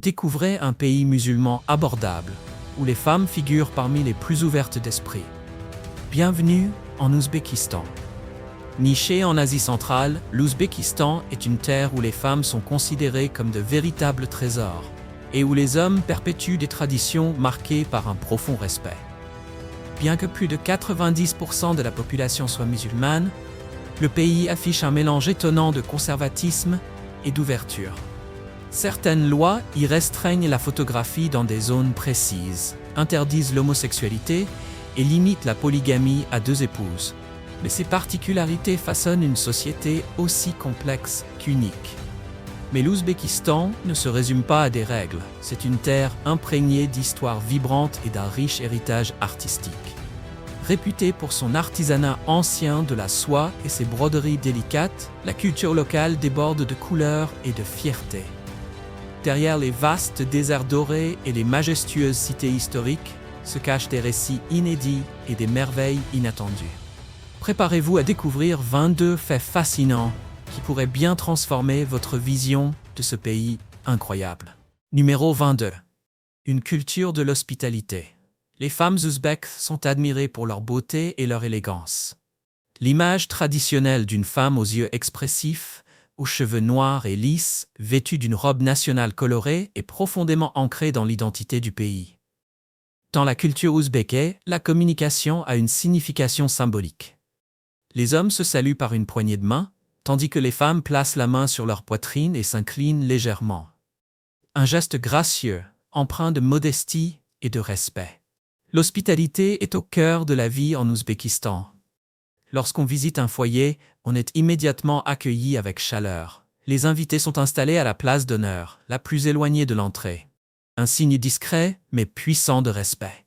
Découvrez un pays musulman abordable, où les femmes figurent parmi les plus ouvertes d'esprit. Bienvenue en Ouzbékistan. Niché en Asie centrale, l'Ouzbékistan est une terre où les femmes sont considérées comme de véritables trésors, et où les hommes perpétuent des traditions marquées par un profond respect. Bien que plus de 90% de la population soit musulmane, le pays affiche un mélange étonnant de conservatisme et d'ouverture. Certaines lois y restreignent la photographie dans des zones précises, interdisent l'homosexualité et limitent la polygamie à 2 épouses. Mais ces particularités façonnent une société aussi complexe qu'unique. Mais l'Ouzbékistan ne se résume pas à des règles. C'est une terre imprégnée d'histoires vibrantes et d'un riche héritage artistique. Réputée pour son artisanat ancien de la soie et ses broderies délicates, la culture locale déborde de couleurs et de fierté. Derrière les vastes déserts dorés et les majestueuses cités historiques se cachent des récits inédits et des merveilles inattendues. Préparez-vous à découvrir 22 faits fascinants qui pourraient bien transformer votre vision de ce pays incroyable. Numéro 22. Une culture de l'hospitalité. Les femmes ouzbèques sont admirées pour leur beauté et leur élégance. L'image traditionnelle d'une femme aux yeux expressifs, aux cheveux noirs et lisses, vêtue d'une robe nationale colorée, est profondément ancrée dans l'identité du pays. Dans la culture ouzbèke, la communication a une signification symbolique. Les hommes se saluent par une poignée de main, tandis que les femmes placent la main sur leur poitrine et s'inclinent légèrement. Un geste gracieux, empreint de modestie et de respect. L'hospitalité est au cœur de la vie en Ouzbékistan. Lorsqu'on visite un foyer, on est immédiatement accueilli avec chaleur. Les invités sont installés à la place d'honneur, la plus éloignée de l'entrée. Un signe discret, mais puissant de respect.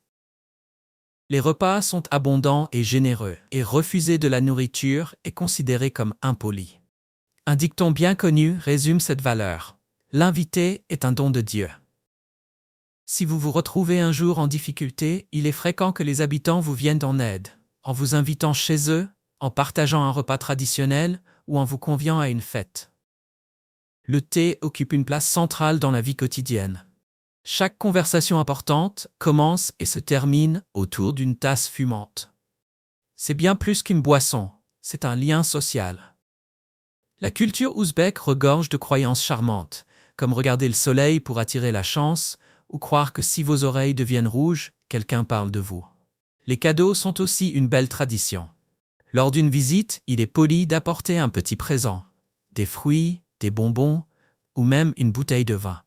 Les repas sont abondants et généreux, et refuser de la nourriture est considéré comme impoli. Un dicton bien connu résume cette valeur. L'invité est un don de Dieu. Si vous vous retrouvez un jour en difficulté, il est fréquent que les habitants vous viennent en aide, en vous invitant chez eux, en partageant un repas traditionnel ou en vous conviant à une fête. Le thé occupe une place centrale dans la vie quotidienne. Chaque conversation importante commence et se termine autour d'une tasse fumante. C'est bien plus qu'une boisson, c'est un lien social. La culture ouzbèque regorge de croyances charmantes, comme regarder le soleil pour attirer la chance, ou croire que si vos oreilles deviennent rouges, quelqu'un parle de vous. Les cadeaux sont aussi une belle tradition. Lors d'une visite, il est poli d'apporter un petit présent, des fruits, des bonbons, ou même une bouteille de vin.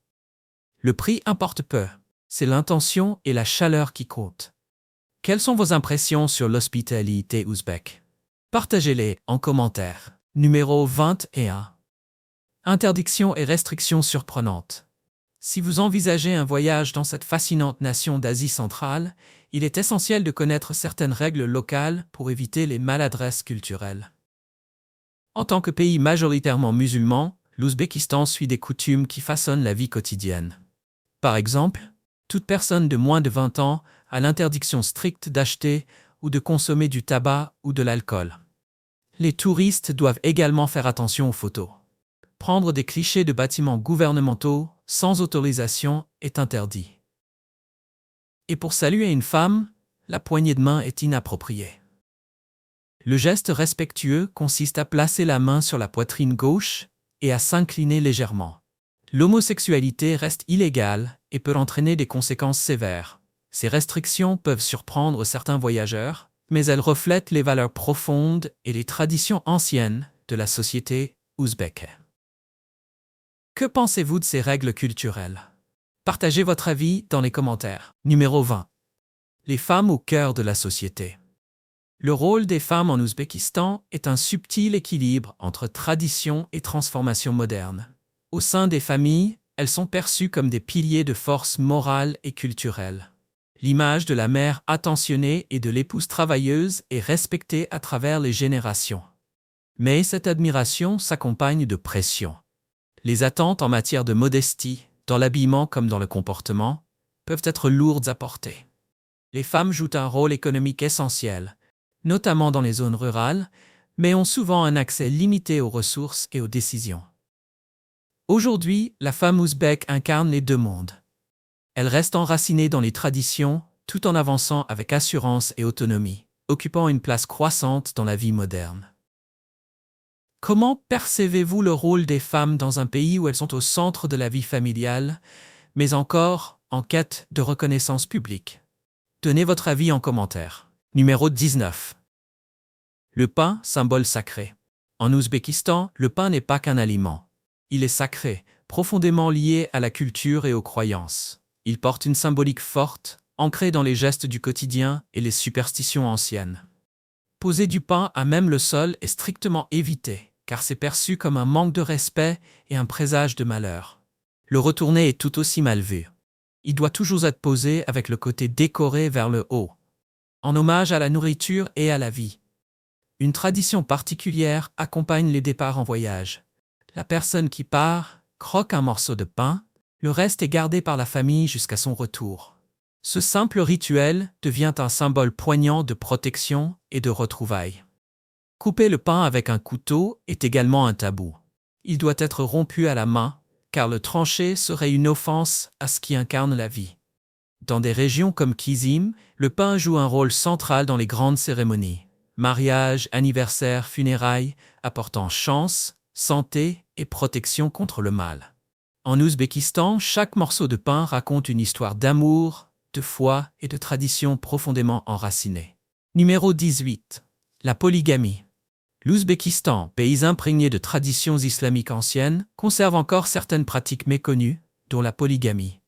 Le prix importe peu, c'est l'intention et la chaleur qui comptent. Quelles sont vos impressions sur l'hospitalité ouzbèque? Partagez-les en commentaire. Numéro 21. Interdictions et restrictions surprenantes. Si vous envisagez un voyage dans cette fascinante nation d'Asie centrale, il est essentiel de connaître certaines règles locales pour éviter les maladresses culturelles. En tant que pays majoritairement musulman, l'Ouzbékistan suit des coutumes qui façonnent la vie quotidienne. Par exemple, toute personne de moins de 20 ans a l'interdiction stricte d'acheter ou de consommer du tabac ou de l'alcool. Les touristes doivent également faire attention aux photos. Prendre des clichés de bâtiments gouvernementaux sans autorisation est interdit. Et pour saluer une femme, la poignée de main est inappropriée. Le geste respectueux consiste à placer la main sur la poitrine gauche et à s'incliner légèrement. L'homosexualité reste illégale et peut entraîner des conséquences sévères. Ces restrictions peuvent surprendre certains voyageurs, mais elles reflètent les valeurs profondes et les traditions anciennes de la société ouzbèque. Que pensez-vous de ces règles culturelles? Partagez votre avis dans les commentaires. Numéro 20. Les femmes au cœur de la société. Le rôle des femmes en Ouzbékistan est un subtil équilibre entre tradition et transformation moderne. Au sein des familles, elles sont perçues comme des piliers de force morale et culturelle. L'image de la mère attentionnée et de l'épouse travailleuse est respectée à travers les générations. Mais cette admiration s'accompagne de pression. Les attentes en matière de modestie, dans l'habillement comme dans le comportement, peuvent être lourdes à porter. Les femmes jouent un rôle économique essentiel, notamment dans les zones rurales, mais ont souvent un accès limité aux ressources et aux décisions. Aujourd'hui, la femme ouzbèque incarne les deux mondes. Elle reste enracinée dans les traditions, tout en avançant avec assurance et autonomie, occupant une place croissante dans la vie moderne. Comment percevez-vous le rôle des femmes dans un pays où elles sont au centre de la vie familiale, mais encore en quête de reconnaissance publique? Donnez votre avis en commentaire. Numéro 19. Le pain, symbole sacré. En Ouzbékistan, le pain n'est pas qu'un aliment. Il est sacré, profondément lié à la culture et aux croyances. Il porte une symbolique forte, ancrée dans les gestes du quotidien et les superstitions anciennes. Poser du pain à même le sol est strictement évité, car c'est perçu comme un manque de respect et un présage de malheur. Le retourner est tout aussi mal vu. Il doit toujours être posé avec le côté décoré vers le haut, en hommage à la nourriture et à la vie. Une tradition particulière accompagne les départs en voyage. La personne qui part croque un morceau de pain, le reste est gardé par la famille jusqu'à son retour. Ce simple rituel devient un symbole poignant de protection et de retrouvailles. Couper le pain avec un couteau est également un tabou. Il doit être rompu à la main, car le trancher serait une offense à ce qui incarne la vie. Dans des régions comme Kizim, le pain joue un rôle central dans les grandes cérémonies. Mariage, anniversaire, funérailles, apportant chance, santé et protection contre le mal. En Ouzbékistan, chaque morceau de pain raconte une histoire d'amour, de foi et de tradition profondément enracinée. Numéro 18. La polygamie. L'Ouzbékistan, pays imprégné de traditions islamiques anciennes, conserve encore certaines pratiques méconnues, dont la polygamie.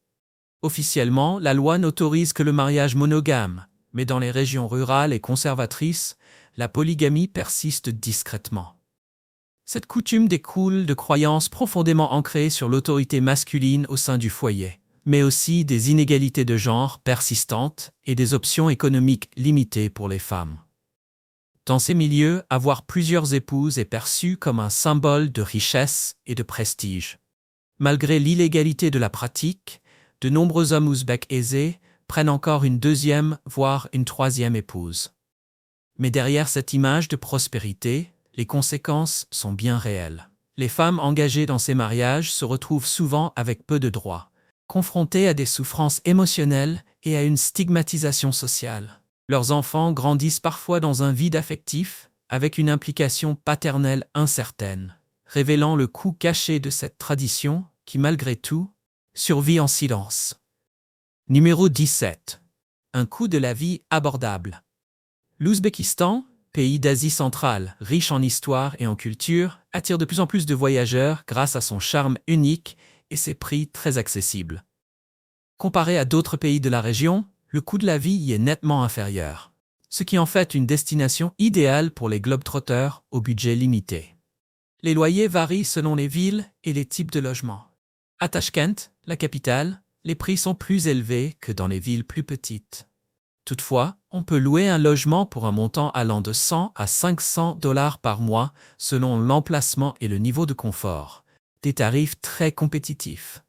Officiellement, la loi n'autorise que le mariage monogame, mais dans les régions rurales et conservatrices, la polygamie persiste discrètement. Cette coutume découle de croyances profondément ancrées sur l'autorité masculine au sein du foyer, mais aussi des inégalités de genre persistantes et des options économiques limitées pour les femmes. Dans ces milieux, avoir plusieurs épouses est perçu comme un symbole de richesse et de prestige. Malgré l'illégalité de la pratique, de nombreux hommes ouzbeks aisés prennent encore une deuxième, voire une troisième épouse. Mais derrière cette image de prospérité, les conséquences sont bien réelles. Les femmes engagées dans ces mariages se retrouvent souvent avec peu de droits, confrontées à des souffrances émotionnelles et à une stigmatisation sociale. Leurs enfants grandissent parfois dans un vide affectif, avec une implication paternelle incertaine, révélant le coût caché de cette tradition qui, malgré tout, survit en silence. Numéro 17. Un coût de la vie abordable. L'Ouzbékistan, pays d'Asie centrale, riche en histoire et en culture, attire de plus en plus de voyageurs grâce à son charme unique et ses prix très accessibles. Comparé à d'autres pays de la région, le coût de la vie y est nettement inférieur, ce qui en fait une destination idéale pour les globetrotters au budget limité. Les loyers varient selon les villes et les types de logements. À Tachkent, la capitale, les prix sont plus élevés que dans les villes plus petites. Toutefois, on peut louer un logement pour un montant allant de 100 à 500 $ par mois selon l'emplacement et le niveau de confort, des tarifs très compétitifs.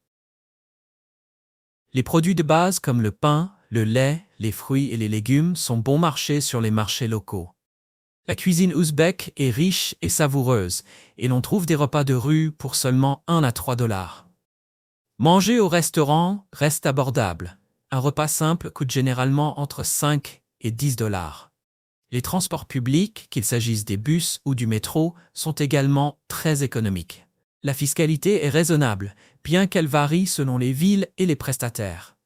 Les produits de base comme le pain, le lait, les fruits et les légumes sont bon marché sur les marchés locaux. La cuisine ouzbèque est riche et savoureuse, et l'on trouve des repas de rue pour seulement 1 à 3 $. Manger au restaurant reste abordable. Un repas simple coûte généralement entre 5 et 10 $. Les transports publics, qu'il s'agisse des bus ou du métro, sont également très économiques. La fiscalité est raisonnable, bien qu'elle varie selon les villes et les prestataires.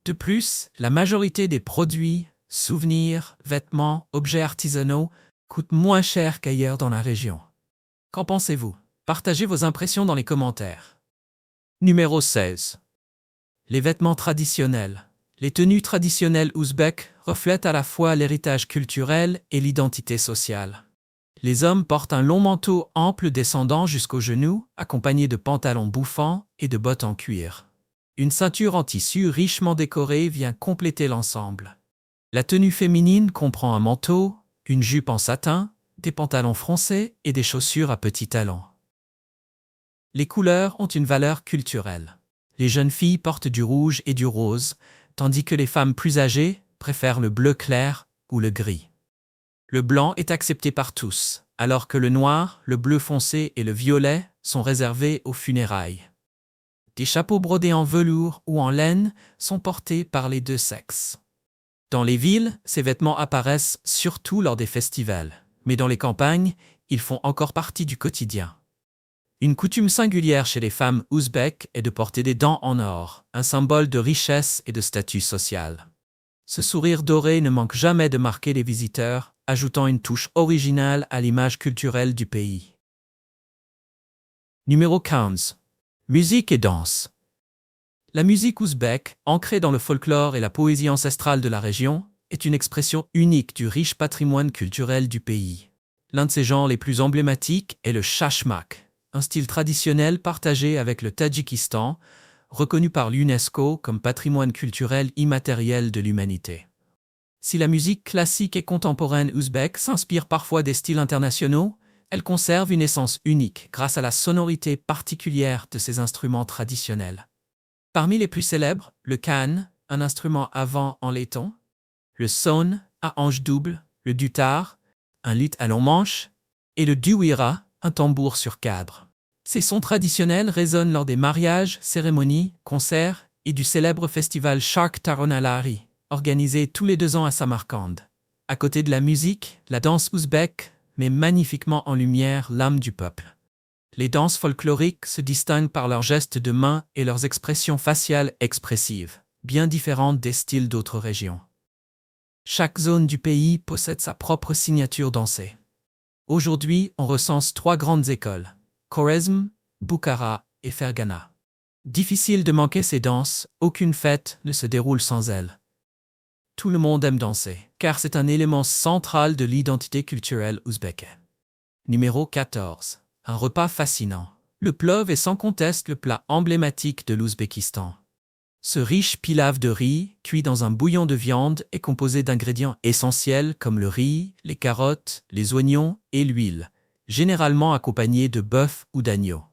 De plus, la majorité des produits, souvenirs, vêtements, objets artisanaux coûtent moins cher qu'ailleurs dans la région. Qu'en pensez-vous? Partagez vos impressions dans les commentaires. Numéro 16. Les vêtements traditionnels. Les tenues traditionnelles ouzbèques reflètent à la fois l'héritage culturel et l'identité sociale. Les hommes portent un long manteau ample descendant jusqu'aux genoux, accompagné de pantalons bouffants et de bottes en cuir. Une ceinture en tissu richement décorée vient compléter l'ensemble. La tenue féminine comprend un manteau, une jupe en satin, des pantalons froncés et des chaussures à petits talons. Les couleurs ont une valeur culturelle. Les jeunes filles portent du rouge et du rose, tandis que les femmes plus âgées préfèrent le bleu clair ou le gris. Le blanc est accepté par tous, alors que le noir, le bleu foncé et le violet sont réservés aux funérailles. Des chapeaux brodés en velours ou en laine sont portés par les deux sexes. Dans les villes, ces vêtements apparaissent surtout lors des festivals, mais dans les campagnes, ils font encore partie du quotidien. Une coutume singulière chez les femmes ouzbèques est de porter des dents en or, un symbole de richesse et de statut social. Ce sourire doré ne manque jamais de marquer les visiteurs, ajoutant une touche originale à l'image culturelle du pays. Numéro 15. Musique et danse. La musique ouzbèque, ancrée dans le folklore et la poésie ancestrale de la région, est une expression unique du riche patrimoine culturel du pays. L'un de ses genres les plus emblématiques est le chachmak, un style traditionnel partagé avec le Tadjikistan, reconnu par l'UNESCO comme patrimoine culturel immatériel de l'humanité. Si la musique classique et contemporaine ouzbèque s'inspire parfois des styles internationaux, elle conserve une essence unique grâce à la sonorité particulière de ses instruments traditionnels. Parmi les plus célèbres, le khan, un instrument à vent en laiton, le son, à hanche double, le dutar, un luth à long manche, et le duwira, un tambour sur cadre. Ces sons traditionnels résonnent lors des mariages, cérémonies, concerts et du célèbre festival Shark Taronalari, organisé tous les 2 ans à Samarcande. À côté de la musique, la danse ouzbèque met magnifiquement en lumière l'âme du peuple. Les danses folkloriques se distinguent par leurs gestes de main et leurs expressions faciales expressives, bien différentes des styles d'autres régions. Chaque zone du pays possède sa propre signature dansée. Aujourd'hui, on recense 3 grandes écoles, Khorezm, Bukhara et Fergana. Difficile de manquer ces danses, aucune fête ne se déroule sans elles. Tout le monde aime danser, car c'est un élément central de l'identité culturelle ouzbèque. Numéro 14. Un repas fascinant. Le plov est sans conteste le plat emblématique de l'Ouzbékistan. Ce riche pilaf de riz, cuit dans un bouillon de viande, est composé d'ingrédients essentiels comme le riz, les carottes, les oignons et l'huile, généralement accompagnés de bœuf ou d'agneau.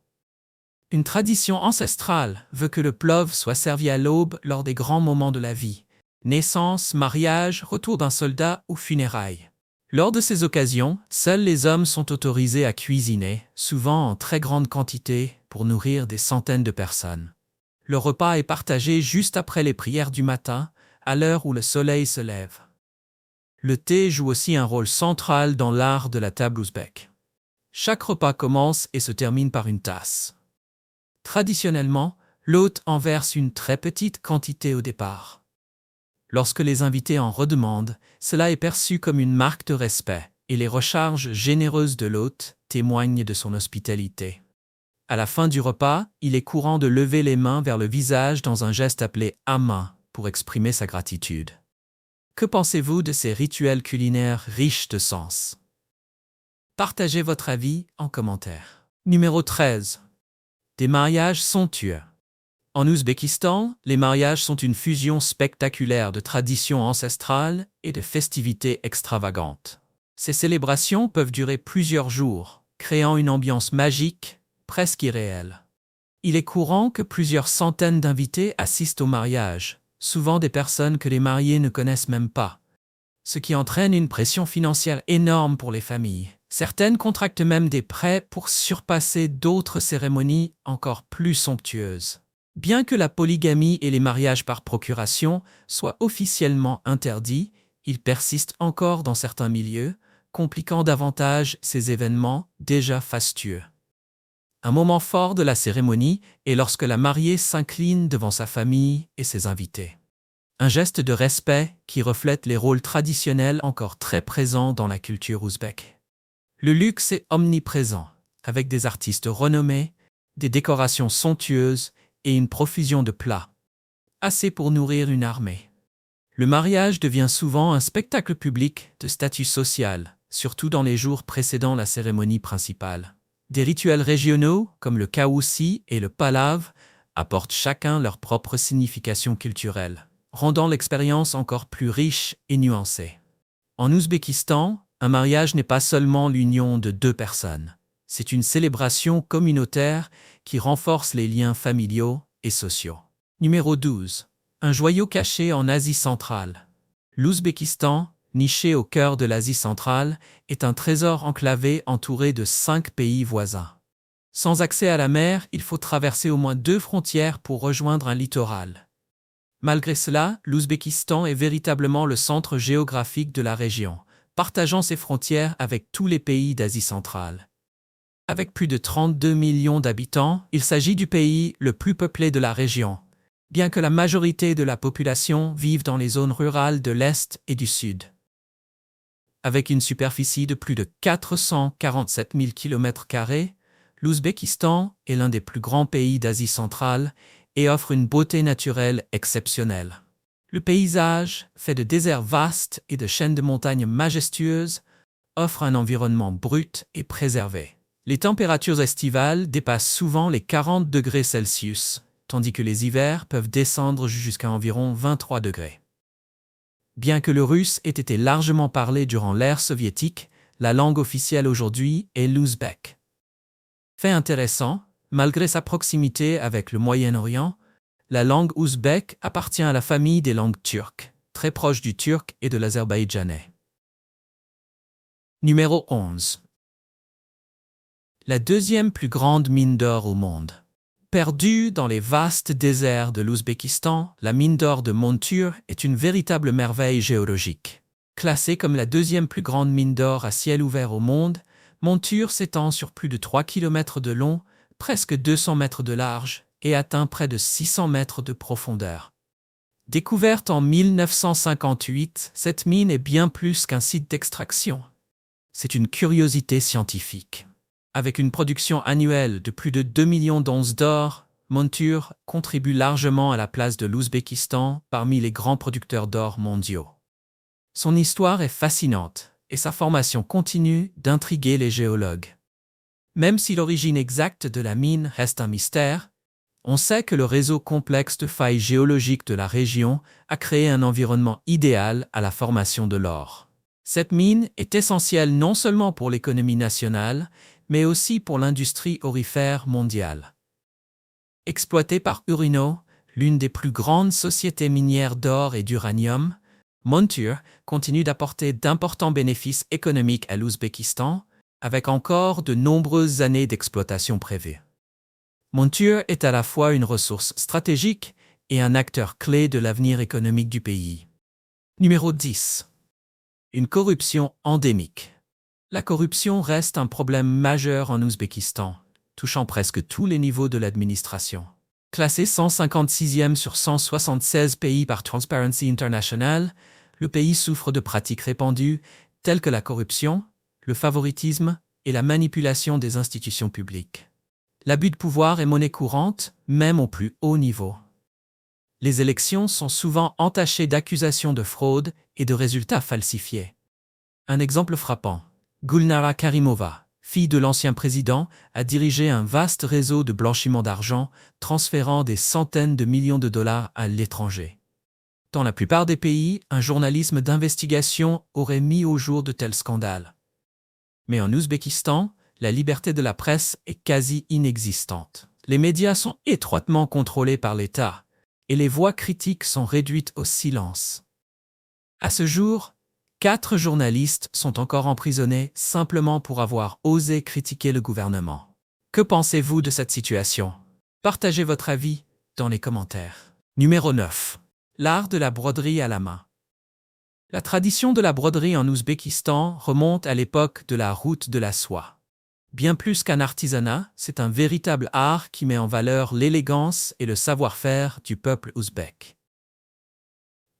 Une tradition ancestrale veut que le plov soit servi à l'aube lors des grands moments de la vie, naissance, mariage, retour d'un soldat ou funérailles. Lors de ces occasions, seuls les hommes sont autorisés à cuisiner, souvent en très grande quantité, pour nourrir des centaines de personnes. Le repas est partagé juste après les prières du matin, à l'heure où le soleil se lève. Le thé joue aussi un rôle central dans l'art de la table ouzbèque. Chaque repas commence et se termine par une tasse. Traditionnellement, l'hôte en verse une très petite quantité au départ. Lorsque les invités en redemandent, cela est perçu comme une marque de respect, et les recharges généreuses de l'hôte témoignent de son hospitalité. À la fin du repas, il est courant de lever les mains vers le visage dans un geste appelé amma pour exprimer sa gratitude. Que pensez-vous de ces rituels culinaires riches de sens? Partagez votre avis en commentaire. Numéro 13. Des mariages somptueux. En Ouzbékistan, les mariages sont une fusion spectaculaire de traditions ancestrales et de festivités extravagantes. Ces célébrations peuvent durer plusieurs jours, créant une ambiance magique, presque irréelle. Il est courant que plusieurs centaines d'invités assistent au mariage, souvent des personnes que les mariés ne connaissent même pas, ce qui entraîne une pression financière énorme pour les familles. Certaines contractent même des prêts pour surpasser d'autres cérémonies encore plus somptueuses. Bien que la polygamie et les mariages par procuration soient officiellement interdits, ils persistent encore dans certains milieux, compliquant davantage ces événements déjà fastueux. Un moment fort de la cérémonie est lorsque la mariée s'incline devant sa famille et ses invités. Un geste de respect qui reflète les rôles traditionnels encore très présents dans la culture ouzbèque. Le luxe est omniprésent, avec des artistes renommés, des décorations somptueuses et une profusion de plats. Assez pour nourrir une armée. Le mariage devient souvent un spectacle public de statut social, surtout dans les jours précédant la cérémonie principale. Des rituels régionaux, comme le kaoussi et le palav, apportent chacun leur propre signification culturelle, rendant l'expérience encore plus riche et nuancée. En Ouzbékistan, un mariage n'est pas seulement l'union de 2 personnes. C'est une célébration communautaire qui renforce les liens familiaux et sociaux. Numéro 12. Un joyau caché en Asie centrale. L'Ouzbékistan, niché au cœur de l'Asie centrale, est un trésor enclavé entouré de 5 pays voisins. Sans accès à la mer, il faut traverser au moins 2 frontières pour rejoindre un littoral. Malgré cela, l'Ouzbékistan est véritablement le centre géographique de la région, partageant ses frontières avec tous les pays d'Asie centrale. Avec plus de 32 millions d'habitants, il s'agit du pays le plus peuplé de la région, bien que la majorité de la population vive dans les zones rurales de l'Est et du Sud. Avec une superficie de plus de 447 000 km², l'Ouzbékistan est l'un des plus grands pays d'Asie centrale et offre une beauté naturelle exceptionnelle. Le paysage, fait de déserts vastes et de chaînes de montagnes majestueuses, offre un environnement brut et préservé. Les températures estivales dépassent souvent les 40 degrés Celsius, tandis que les hivers peuvent descendre jusqu'à environ 23 degrés. Bien que le russe ait été largement parlé durant l'ère soviétique, la langue officielle aujourd'hui est l'ouzbek. Fait intéressant, malgré sa proximité avec le Moyen-Orient, la langue ouzbek appartient à la famille des langues turques, très proche du turc et de l'azerbaïdjanais. Numéro 11. La deuxième plus grande mine d'or au monde. Perdue dans les vastes déserts de l'Ouzbékistan, la mine d'or de Montur est une véritable merveille géologique. Classée comme la deuxième plus grande mine d'or à ciel ouvert au monde, Montur s'étend sur plus de 3 km de long, presque 200 mètres de large et atteint près de 600 mètres de profondeur. Découverte en 1958, cette mine est bien plus qu'un site d'extraction. C'est une curiosité scientifique. Avec une production annuelle de plus de 2 millions d'onces d'or, Montur contribue largement à la place de l'Ouzbékistan parmi les grands producteurs d'or mondiaux. Son histoire est fascinante et sa formation continue d'intriguer les géologues. Même si l'origine exacte de la mine reste un mystère, on sait que le réseau complexe de failles géologiques de la région a créé un environnement idéal à la formation de l'or. Cette mine est essentielle non seulement pour l'économie nationale, mais aussi pour l'industrie aurifère mondiale. Exploitée par Urino, l'une des plus grandes sociétés minières d'or et d'uranium, Montur continue d'apporter d'importants bénéfices économiques à l'Ouzbékistan, avec encore de nombreuses années d'exploitation prévues. Montur est à la fois une ressource stratégique et un acteur clé de l'avenir économique du pays. Numéro 10. Une corruption endémique. La corruption reste un problème majeur en Ouzbékistan, touchant presque tous les niveaux de l'administration. Classé 156e sur 176 pays par Transparency International, le pays souffre de pratiques répandues telles que la corruption, le favoritisme et la manipulation des institutions publiques. L'abus de pouvoir est monnaie courante, même au plus haut niveau. Les élections sont souvent entachées d'accusations de fraude et de résultats falsifiés. Un exemple frappant, Gulnara Karimova, fille de l'ancien président, a dirigé un vaste réseau de blanchiment d'argent, transférant des centaines de millions de dollars à l'étranger. Dans la plupart des pays, un journalisme d'investigation aurait mis au jour de tels scandales. Mais en Ouzbékistan, la liberté de la presse est quasi inexistante. Les médias sont étroitement contrôlés par l'État, et les voix critiques sont réduites au silence. À ce jour, 4 journalistes sont encore emprisonnés simplement pour avoir osé critiquer le gouvernement. Que pensez-vous de cette situation? Partagez votre avis dans les commentaires. Numéro 9. L'art de la broderie à la main. La tradition de la broderie en Ouzbékistan remonte à l'époque de la route de la soie. Bien plus qu'un artisanat, c'est un véritable art qui met en valeur l'élégance et le savoir-faire du peuple ouzbek.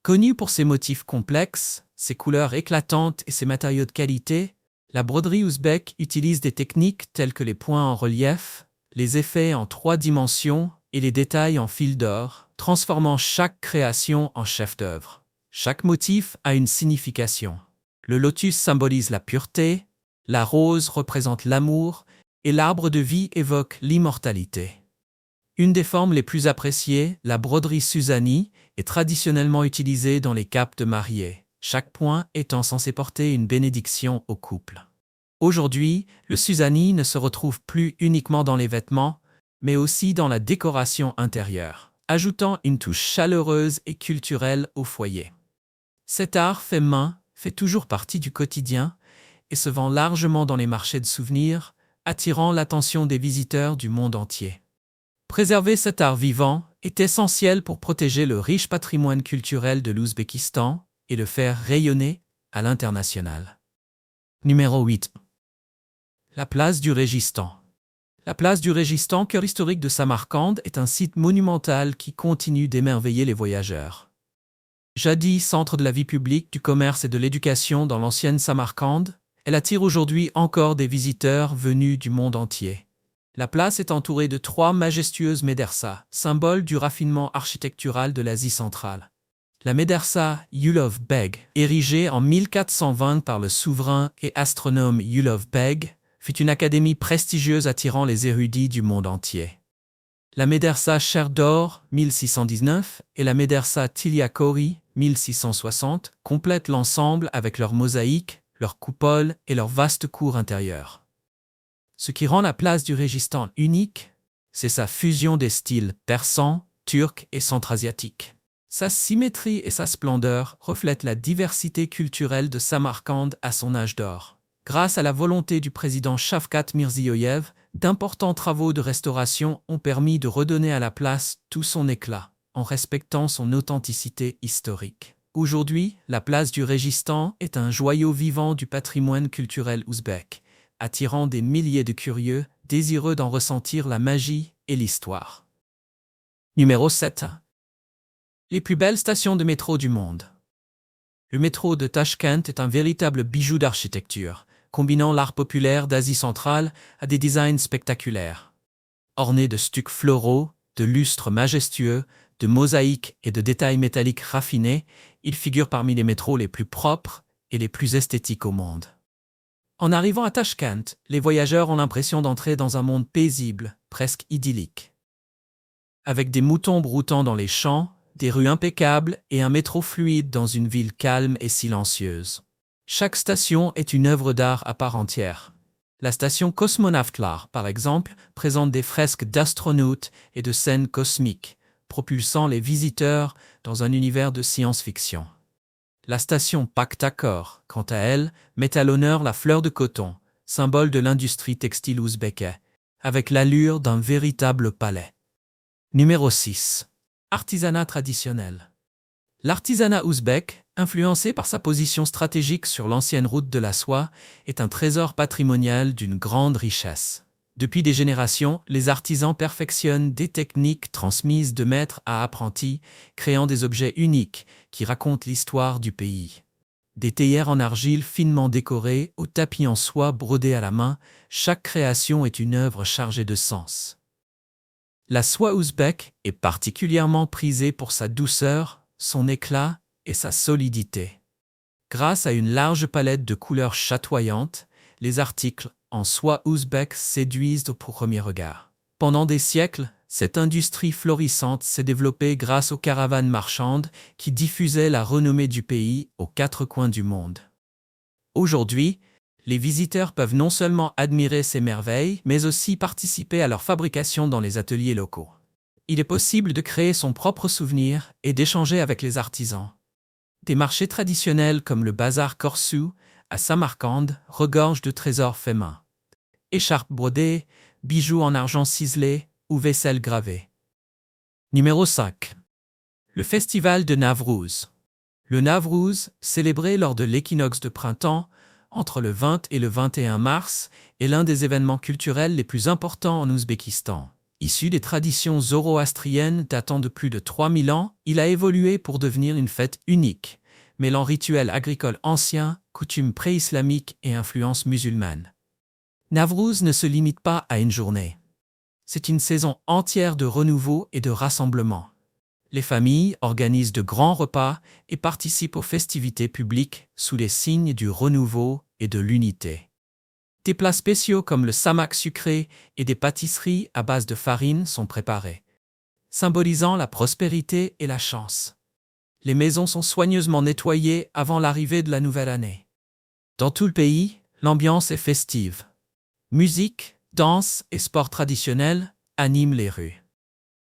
Connue pour ses motifs complexes, ses couleurs éclatantes et ses matériaux de qualité, la broderie ouzbek utilise des techniques telles que les points en relief, les effets en 3 dimensions et les détails en fil d'or, transformant chaque création en chef-d'œuvre. Chaque motif a une signification. Le lotus symbolise la pureté, la rose représente l'amour et l'arbre de vie évoque l'immortalité. Une des formes les plus appréciées, la broderie Susani, est traditionnellement utilisée dans les capes de mariée, chaque point étant censé porter une bénédiction au couple. Aujourd'hui, le Susani ne se retrouve plus uniquement dans les vêtements, mais aussi dans la décoration intérieure, ajoutant une touche chaleureuse et culturelle au foyer. Cet art fait main fait toujours partie du quotidien et se vend largement dans les marchés de souvenirs, attirant l'attention des visiteurs du monde entier. Préserver cet art vivant est essentiel pour protéger le riche patrimoine culturel de l'Ouzbékistan et le faire rayonner à l'international. Numéro 8. La place du Régistan. La place du Régistan, cœur historique de Samarcande, est un site monumental qui continue d'émerveiller les voyageurs. Jadis centre de la vie publique, du commerce et de l'éducation dans l'ancienne Samarcande, elle attire aujourd'hui encore des visiteurs venus du monde entier. La place est entourée de 3 majestueuses médersas, symboles du raffinement architectural de l'Asie centrale. La médersa Yulov Beg, érigée en 1420 par le souverain et astronome Yulov Beg, fut une académie prestigieuse attirant les érudits du monde entier. La médersa Sherdor, 1619, et la médersa Tiliakori, 1660, complètent l'ensemble avec leurs mosaïques, leurs coupoles et leur vaste cour intérieure. Ce qui rend la place du Régistan unique, c'est sa fusion des styles persan, turc et centra-asiatique. Sa symétrie et sa splendeur reflètent la diversité culturelle de Samarcande à son âge d'or. Grâce à la volonté du président Shavkat Mirziyoyev, d'importants travaux de restauration ont permis de redonner à la place tout son éclat, en respectant son authenticité historique. Aujourd'hui, la place du Régistan est un joyau vivant du patrimoine culturel ouzbek, attirant des milliers de curieux, désireux d'en ressentir la magie et l'histoire. Numéro 7. Les plus belles stations de métro du monde. Le métro de Tashkent est un véritable bijou d'architecture, combinant l'art populaire d'Asie centrale à des designs spectaculaires. Orné de stucs floraux, de lustres majestueux, de mosaïques et de détails métalliques raffinés, il figure parmi les métros les plus propres et les plus esthétiques au monde. En arrivant à Tashkent, les voyageurs ont l'impression d'entrer dans un monde paisible, presque idyllique. Avec des moutons broutant dans les champs, des rues impeccables et un métro fluide dans une ville calme et silencieuse. Chaque station est une œuvre d'art à part entière. La station Cosmonautlar, par exemple, présente des fresques d'astronautes et de scènes cosmiques, propulsant les visiteurs dans un univers de science-fiction. La station Paktakor, quant à elle, met à l'honneur la fleur de coton, symbole de l'industrie textile ouzbèke, avec l'allure d'un véritable palais. Numéro 6. Artisanat traditionnel. L'artisanat ouzbek, influencé par sa position stratégique sur l'ancienne route de la soie, est un trésor patrimonial d'une grande richesse. Depuis des générations, les artisans perfectionnent des techniques transmises de maître à apprenti, créant des objets uniques qui racontent l'histoire du pays. Des théières en argile finement décorées, aux tapis en soie brodés à la main, chaque création est une œuvre chargée de sens. La soie ouzbek est particulièrement prisée pour sa douceur, son éclat et sa solidité. Grâce à une large palette de couleurs chatoyantes, les articles en soie ouzbek séduisent au premier regard. Pendant des siècles, cette industrie florissante s'est développée grâce aux caravanes marchandes qui diffusaient la renommée du pays aux 4 coins du monde. Aujourd'hui, les visiteurs peuvent non seulement admirer ces merveilles, mais aussi participer à leur fabrication dans les ateliers locaux. Il est possible de créer son propre souvenir et d'échanger avec les artisans. Des marchés traditionnels comme le bazar Korsu, à Samarcande, regorgent de trésors faits main. Écharpes brodées, bijoux en argent ciselé ou vaisselle gravée. Numéro 5. Le festival de Navrouz. Le Navrouz, célébré lors de l'équinoxe de printemps, entre le 20 et le 21 mars, est l'un des événements culturels les plus importants en Ouzbékistan. Issu des traditions zoroastriennes datant de plus de 3000 ans, il a évolué pour devenir une fête unique, mêlant rituels agricoles anciens, coutumes pré-islamiques et influences musulmanes. Navrouz ne se limite pas à une journée. C'est une saison entière de renouveau et de rassemblement. Les familles organisent de grands repas et participent aux festivités publiques sous les signes du renouveau et de l'unité. Des plats spéciaux comme le samak sucré et des pâtisseries à base de farine sont préparés, symbolisant la prospérité et la chance. Les maisons sont soigneusement nettoyées avant l'arrivée de la nouvelle année. Dans tout le pays, l'ambiance est festive. Musique, danse et sports traditionnels animent les rues.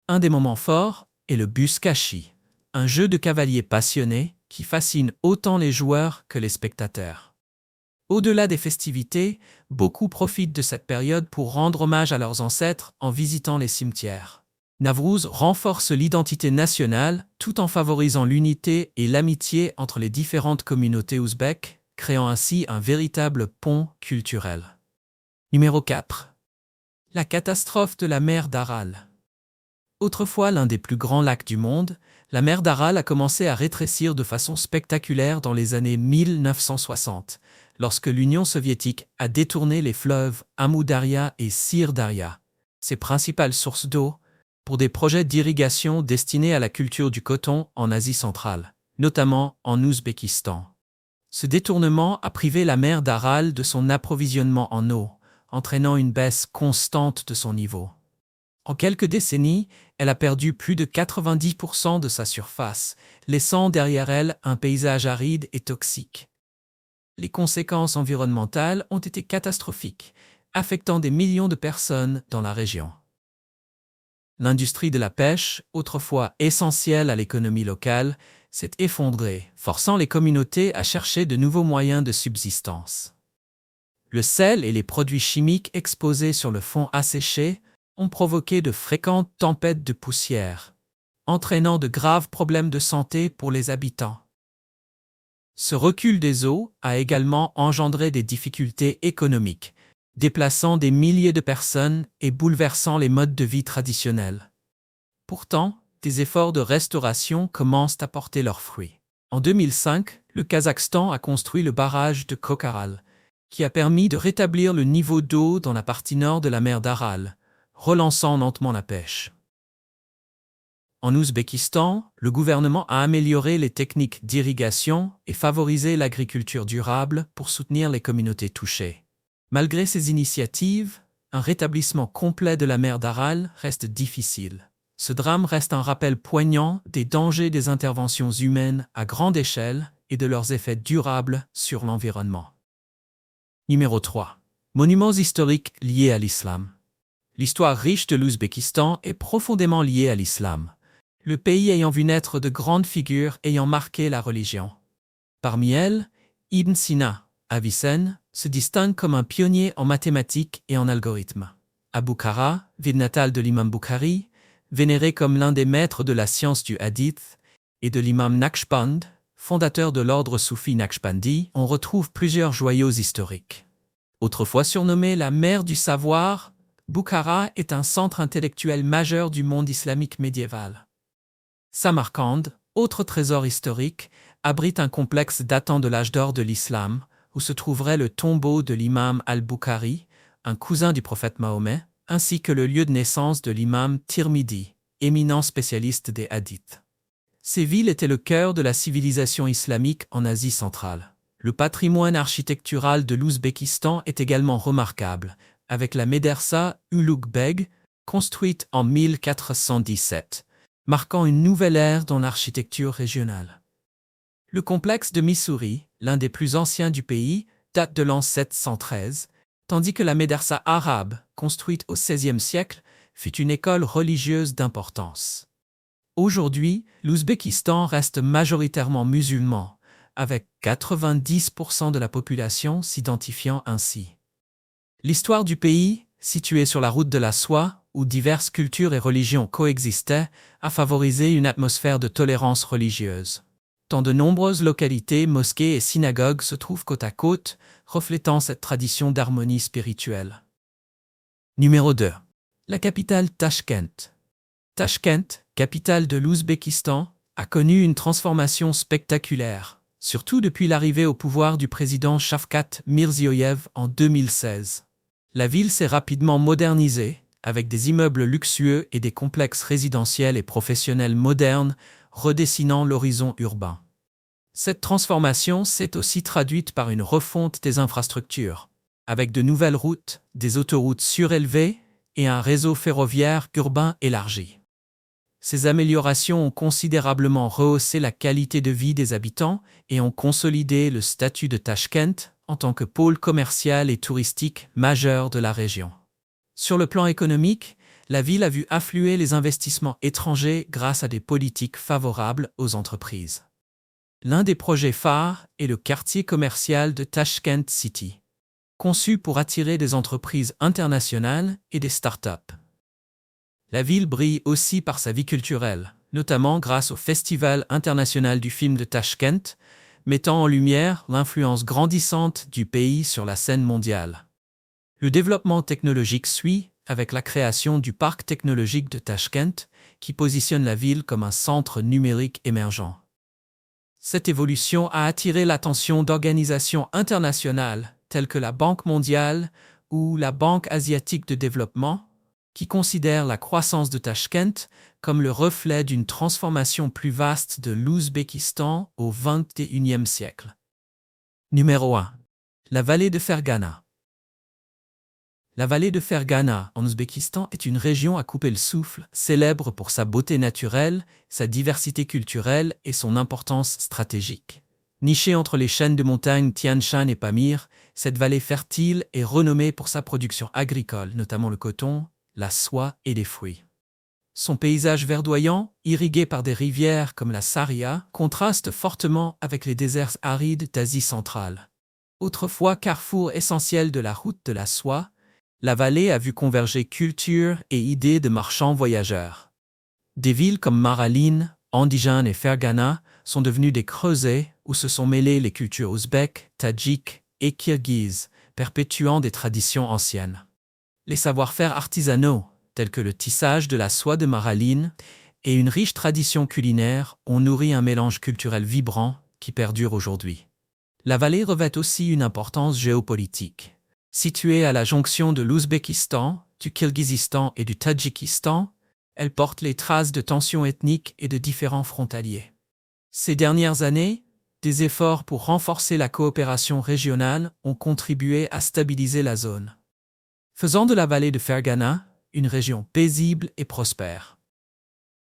Un des moments forts est le buskashi, un jeu de cavaliers passionné qui fascine autant les joueurs que les spectateurs. Au-delà des festivités, beaucoup profitent de cette période pour rendre hommage à leurs ancêtres en visitant les cimetières. Navrouz renforce l'identité nationale tout en favorisant l'unité et l'amitié entre les différentes communautés ouzbèques, créant ainsi un véritable pont culturel. Numéro 4. La catastrophe de la mer d'Aral. Autrefois l'un des plus grands lacs du monde, la mer d'Aral a commencé à rétrécir de façon spectaculaire dans les années 1960, lorsque l'Union soviétique a détourné les fleuves Amou Daria et Sir Daria, ses principales sources d'eau, pour des projets d'irrigation destinés à la culture du coton en Asie centrale, notamment en Ouzbékistan. Ce détournement a privé la mer d'Aral de son approvisionnement en eau, entraînant une baisse constante de son niveau. En quelques décennies, elle a perdu plus de 90% de sa surface, laissant derrière elle un paysage aride et toxique. Les conséquences environnementales ont été catastrophiques, affectant des millions de personnes dans la région. L'industrie de la pêche, autrefois essentielle à l'économie locale, s'est effondrée, forçant les communautés à chercher de nouveaux moyens de subsistance. Le sel et les produits chimiques exposés sur le fond asséché ont provoqué de fréquentes tempêtes de poussière, entraînant de graves problèmes de santé pour les habitants. Ce recul des eaux a également engendré des difficultés économiques, déplaçant des milliers de personnes et bouleversant les modes de vie traditionnels. Pourtant, des efforts de restauration commencent à porter leurs fruits. En 2005, le Kazakhstan a construit le barrage de Kokharal, qui a permis de rétablir le niveau d'eau dans la partie nord de la mer d'Aral, relançant lentement la pêche. En Ouzbékistan, le gouvernement a amélioré les techniques d'irrigation et favorisé l'agriculture durable pour soutenir les communautés touchées. Malgré ces initiatives, un rétablissement complet de la mer d'Aral reste difficile. Ce drame reste un rappel poignant des dangers des interventions humaines à grande échelle et de leurs effets durables sur l'environnement. Numéro 3. Monuments historiques liés à l'islam. L'histoire riche de l'Ouzbékistan est profondément liée à l'islam, le pays ayant vu naître de grandes figures ayant marqué la religion. Parmi elles, Ibn Sina, Avicenne, se distingue comme un pionnier en mathématiques et en algorithmes. À Bukhara, ville natale de l'imam Bukhari, vénéré comme l'un des maîtres de la science du hadith, et de l'imam Naqshband, fondateur de l'ordre soufi Naqshbandi, on retrouve plusieurs joyaux historiques. Autrefois surnommée la mère du savoir, Bukhara est un centre intellectuel majeur du monde islamique médiéval. Samarcande, autre trésor historique, abrite un complexe datant de l'âge d'or de l'islam, où se trouverait le tombeau de l'imam al-Bukhari, un cousin du prophète Mahomet, ainsi que le lieu de naissance de l'imam Tirmidhi, éminent spécialiste des hadiths. Ces villes étaient le cœur de la civilisation islamique en Asie centrale. Le patrimoine architectural de l'Ouzbékistan est également remarquable, avec la médersa Ulugh-Beg, construite en 1417, marquant une nouvelle ère dans l'architecture régionale. Le complexe de Missouri, l'un des plus anciens du pays, date de l'an 713, tandis que la médersa arabe, construite au XVIe siècle, fut une école religieuse d'importance. Aujourd'hui, l'Ouzbékistan reste majoritairement musulman, avec 90% de la population s'identifiant ainsi. L'histoire du pays, situé sur la route de la soie, où diverses cultures et religions coexistaient, a favorisé une atmosphère de tolérance religieuse. Dans de nombreuses localités, mosquées et synagogues se trouvent côte à côte, reflétant cette tradition d'harmonie spirituelle. Numéro 2. La capitale Tachkent. Tachkent, capitale de l'Ouzbékistan, a connu une transformation spectaculaire, surtout depuis l'arrivée au pouvoir du président Shavkat Mirziyoyev en 2016. La ville s'est rapidement modernisée, avec des immeubles luxueux et des complexes résidentiels et professionnels modernes, redessinant l'horizon urbain. Cette transformation s'est aussi traduite par une refonte des infrastructures, avec de nouvelles routes, des autoroutes surélevées et un réseau ferroviaire urbain élargi. Ces améliorations ont considérablement rehaussé la qualité de vie des habitants et ont consolidé le statut de Tachkent en tant que pôle commercial et touristique majeur de la région. Sur le plan économique, la ville a vu affluer les investissements étrangers grâce à des politiques favorables aux entreprises. L'un des projets phares est le quartier commercial de Tashkent City, conçu pour attirer des entreprises internationales et des startups. La ville brille aussi par sa vie culturelle, notamment grâce au Festival international du film de Tashkent, mettant en lumière l'influence grandissante du pays sur la scène mondiale. Le développement technologique suit avec la création du parc technologique de Tashkent, qui positionne la ville comme un centre numérique émergent. Cette évolution a attiré l'attention d'organisations internationales telles que la Banque mondiale ou la Banque asiatique de développement, qui considèrent la croissance de Tashkent comme le reflet d'une transformation plus vaste de l'Ouzbékistan au XXIe siècle. Numéro 1. La vallée de Fergana. La vallée de Fergana, en Ouzbékistan, est une région à couper le souffle, célèbre pour sa beauté naturelle, sa diversité culturelle et son importance stratégique. Nichée entre les chaînes de montagnes Tian Shan et Pamir, cette vallée fertile est renommée pour sa production agricole, notamment le coton, la soie et les fruits. Son paysage verdoyant, irrigué par des rivières comme la Saria, contraste fortement avec les déserts arides d'Asie centrale. Autrefois carrefour essentiel de la route de la soie, la vallée a vu converger culture et idées de marchands voyageurs. Des villes comme Maraline, Andijan et Fergana sont devenues des creusets où se sont mêlées les cultures ouzbèques, tadjiques et kirghizes, perpétuant des traditions anciennes. Les savoir-faire artisanaux, tels que le tissage de la soie de Maraline et une riche tradition culinaire, ont nourri un mélange culturel vibrant qui perdure aujourd'hui. La vallée revêt aussi une importance géopolitique. Située à la jonction de l'Ouzbékistan, du Kirghizistan et du Tadjikistan, elle porte les traces de tensions ethniques et de différends frontaliers. Ces dernières années, des efforts pour renforcer la coopération régionale ont contribué à stabiliser la zone, faisant de la vallée de Fergana une région paisible et prospère.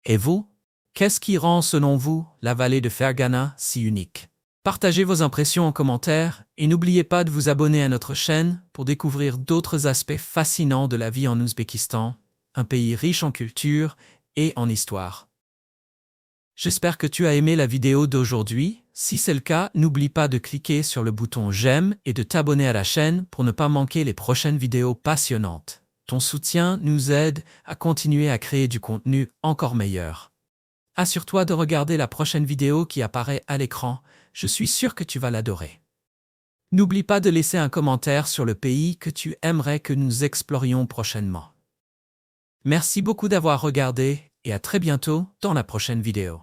Et vous, qu'est-ce qui rend, selon vous, la vallée de Fergana si unique? Partagez vos impressions en commentaire et n'oubliez pas de vous abonner à notre chaîne pour découvrir d'autres aspects fascinants de la vie en Ouzbékistan, un pays riche en culture et en histoire. J'espère que tu as aimé la vidéo d'aujourd'hui. Si c'est le cas, n'oublie pas de cliquer sur le bouton j'aime et de t'abonner à la chaîne pour ne pas manquer les prochaines vidéos passionnantes. Ton soutien nous aide à continuer à créer du contenu encore meilleur. Assure-toi de regarder la prochaine vidéo qui apparaît à l'écran. Je suis sûr que tu vas l'adorer. N'oublie pas de laisser un commentaire sur le pays que tu aimerais que nous explorions prochainement. Merci beaucoup d'avoir regardé et à très bientôt dans la prochaine vidéo.